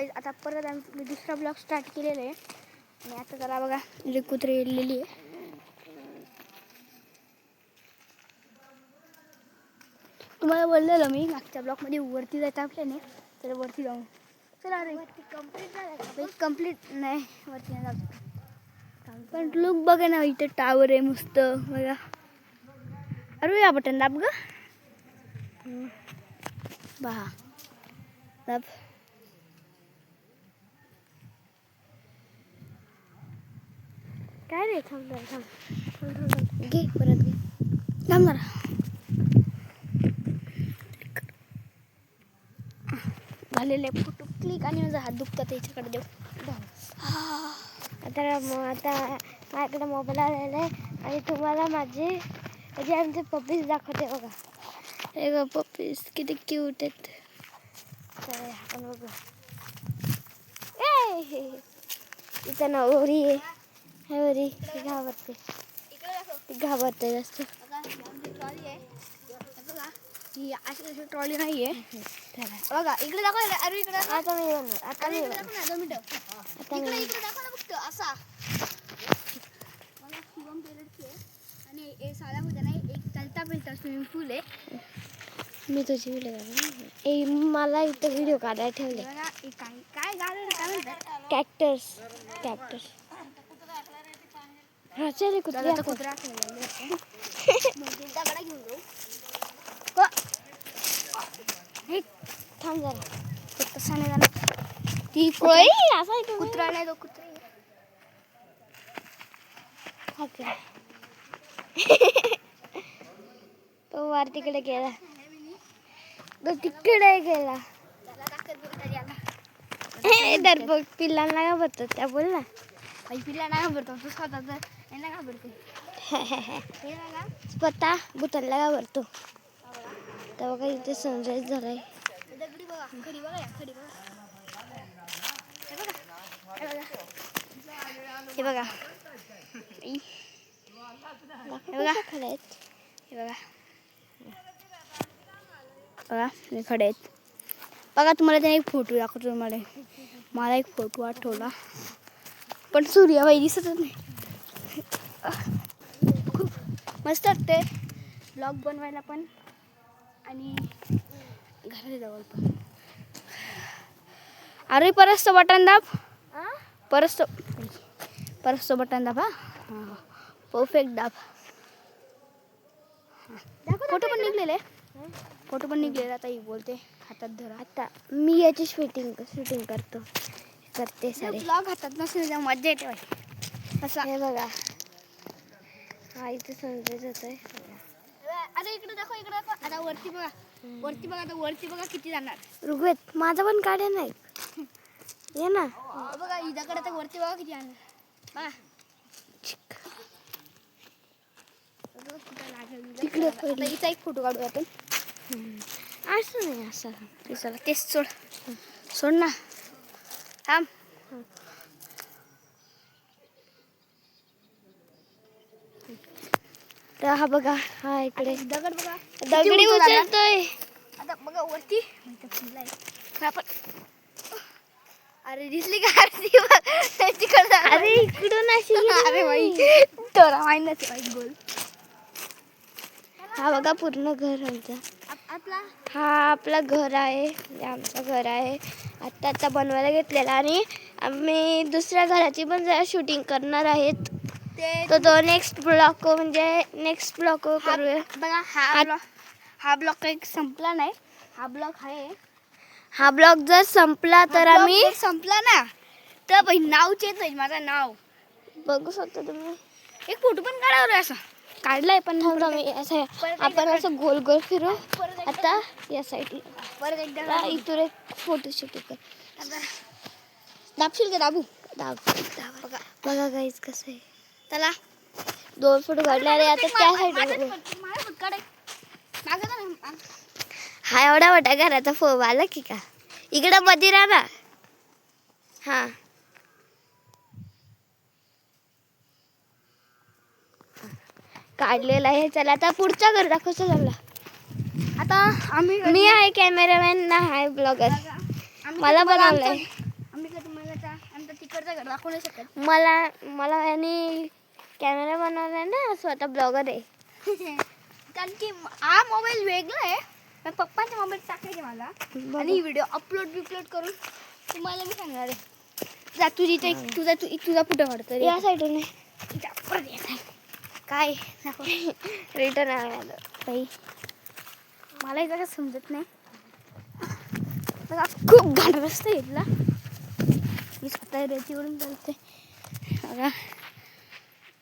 Guys आता परत आम्ही दुसरा ब्लॉग स्टार्ट केलेला आहे आणि आता त्याला बघा म्हणजे कुत्री येलेली आहे. तुम्हाला बोललेलं मी मागच्या ब्लॉगमध्ये वरती जायचं आपल्याने तर वरती जाऊन चला. अरे कंप्लीट नाही वरती नाही जाऊ पण लुक बघा ना इथे टावर आहे मस्त बघा. अरे या बटन दाब ग बहा दाब. काय रे थांब घे परत घे थांब जरा. झालेले फोटो क्लिक आणि माझा हात दुखतात त्याच्याकडे देऊ. आता माझ्याकडे मोबाईल आलेला आहे आणि तुम्हाला माझे म्हणजे आमचे पप्पीज दाखवते बघा. हे ग पप्पीज किती क्यूट आहेत. तर आपण बघू. इथं ना ओरी आहे. हे ओरी घाबरते जास्त. ही अशी ट्रॉली नाहीये बघा. इकडे दाखव. अरे इकडे आता मी बनवणार. आता मी दाखव ना 2 मिनिटं. इकडे दाखव ना फक्त असा. मला शिवम पेरडची आहे आणि एक साल्यामध्ये नाही एक चलता फिरता स्विमिंग पूल आहे. मी तुझी व्हिडिओ मला इथं व्हिडिओ काढायला ठेवले. काय गार्डन काय म्हणतात कॅक्टस हा चल कुत्रा कुत्रा दगडा घेऊन जाऊ. थांब जरा. तसा नाही जाणार. ती कुत्रा नाही तो कुत्रा तो वर तिकडे गेला. तो तिकडे गेला. दरबग पिल्लांना घाबरतो त्या बोल ना. पिल्ला नाही घाबरतो तू स्वतःच यांना घाबरते. स्वतः भूतांना घाबरतो. तेव्हा काही इथे सनराईज झालाय. दगडी बघा खडी बघा खडी बघा हे बघा हे बघा खडे आहेत. हे बघा बघा हे खडे आहेत बघा. तुम्हाला त्याने एक फोटो दाखवतो. मला एक फोटो आठवला पण सूर्याबाई दिसतच नाही. खूप मस्त वाटते ब्लॉग बनवायला पण आणि घराच्या जवळ पण. अरे परत बटन दाब. परत बटन दाब. हा परफेक्ट दाब. फोटो पण निघलेले. आता ही बोलते हातात धरा. आता मी याची शूटिंग करते सारे. ब्लॉग हातात नसेल मजा येते असं. हे बघा हा इथे सनराईज होत आहे. अरे इकडे दाखव आता वरती बघा आता वरती बघा किती जाणार. ऋग्वेद माझा पण काढे नाही ये ना. बघा इकडे आता वरती बघा किती जाणार बघा. तिकडे हिचा एक फोटो काढू आपण. असं नाही असं. चला तेच सोड ना थांब. हा बघा हा इकडे दगड बघा दगडी उचलतोय. आता बघा वरती अरे दिसली का तिकडे. अरे इकडून अशी अरे बाई तोरा माहिती गोल. हा बघा पूर्ण घर आमचा. आपला हा आपला घर आहे. आमचं घर आहे. आता बनवायला घेतलेला आणि आम्ही दुसऱ्या घराची पण जरा शूटिंग करणार आहेत. तो नेक्स्ट ब्लॉग करूया. बघा हा ब्लॉग काही संपला नाही. हा ब्लॉग जर संपला तर आम्ही संपला ना तर भाई नाव चेंज होईल. माझं नाव बघू शकता तुम्ही. एक फोटो पण काढावर असं काढलाय पण आपण असं गोल गोल फिरू. आता या साईडला परत एकदा इथून एक फोटो शूटिंग कर. दाबशील का दाबू बघा गाईज कसं आहे. त्याला 2 फोटो काढले. अरे आता त्या साईडला हा एवढा मोठा घराचा फोन आला की का इकडं मध्ये राहा ना. हा काढलेला आहे. चला आता पुढचा घर दाखवतो झाला. आता मी आहे कॅमेरामॅन ना आहे ब्लॉगर. मला बनवलंय. स्वतःचं घर दाखवू नाही शकत. मला यांनी कॅमेरा बनवलाय ना, स्वतः ब्लॉगर आहे. कारण की हा मोबाईल वेगळा आहे. पण पप्पांचा मोबाईल टाकायचे मला आणि व्हिडिओ अपलोड करून तुम्हाला मी सांगणार आहे. जा तुझी ते तुझा कुठं काढतो या साईडून काय नको रिटर्न आलं. बाई मला इथं समजत नाही. बघा खूप घाण रस्ता घेतला. मी स्वतः रेतीवरून चालते. बघा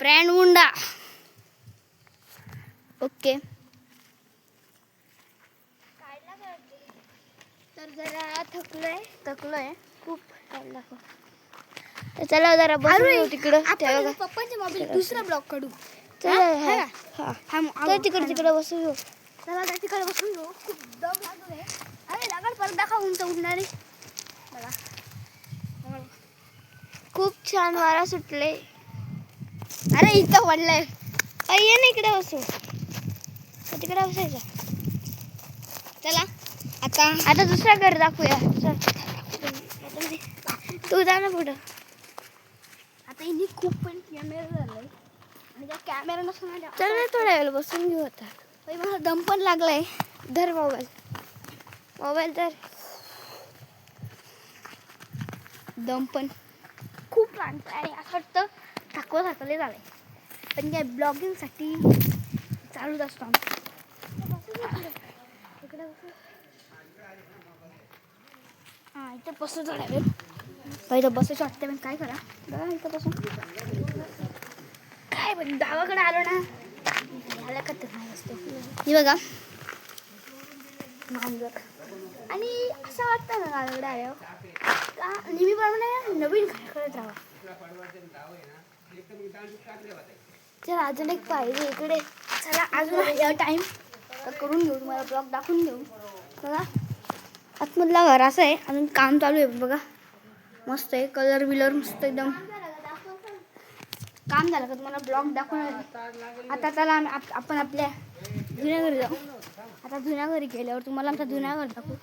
ब्रँड मुंडा. ओके तर जरा थकलोय खूप. तर चला जरा बसू तिकडं. आपण पप्पांचे मोबाईल दुसरा ब्लॉग काढू. चला हा तर तिकडे बसू घेऊ. चला त्या तिकडे बसून घेऊ. खूप दम लागतोय. अरे दगड परत दाखव उंच उठणारे. बघा खूप छान वारा सुटले. अरे इथं पडलंय. ये ना इकडे बसू. तिकडे बसायचं. चला आता दुसरा घर दाखवूया. तू जा ना पुढं. आता इथे खूप पण कॅमेरा झालाय आणि त्या कॅमेरा नसून चल ना थोड्या वेळ बसून घेऊ आता. मला दम पण लागलाय. धर मोबाईल तर दम पण खूप लागतोय आणि असं वाटतं थकले झालंय. पण त्या ब्लॉगिंगसाठी चालूच असतो आमचं. हां इथं बसू थोड्या वेळ. इथं बसायचं वाटतं पण काय करा. बघा इथं बसून काय पण गावाकडे आलो ना याला कत नाही असतो. हे बघा मांजर. आणि असं वाटतं ना गावाकडे आल्यावर का नेहमीप्रमाणे नवीन काय करत राहावं. चल अजून एक पाहिजे इकडे. चला अजून टाईम करून घेऊ. तुम्हाला ब्लॉग दाखवून देऊ. बघा आतमधला घर असं आहे. अजून काम चालू आहे. बघा मस्त आहे. कलर बिलर मस्त एकदम काम झालं का तुम्हाला ब्लॉग दाखवणार. आता चला आपण आपल्या जुन्या घरी जाऊ. आता जुन्या घरी गेल्यावर तुम्हाला आमचा जुन्या घर दाखवू.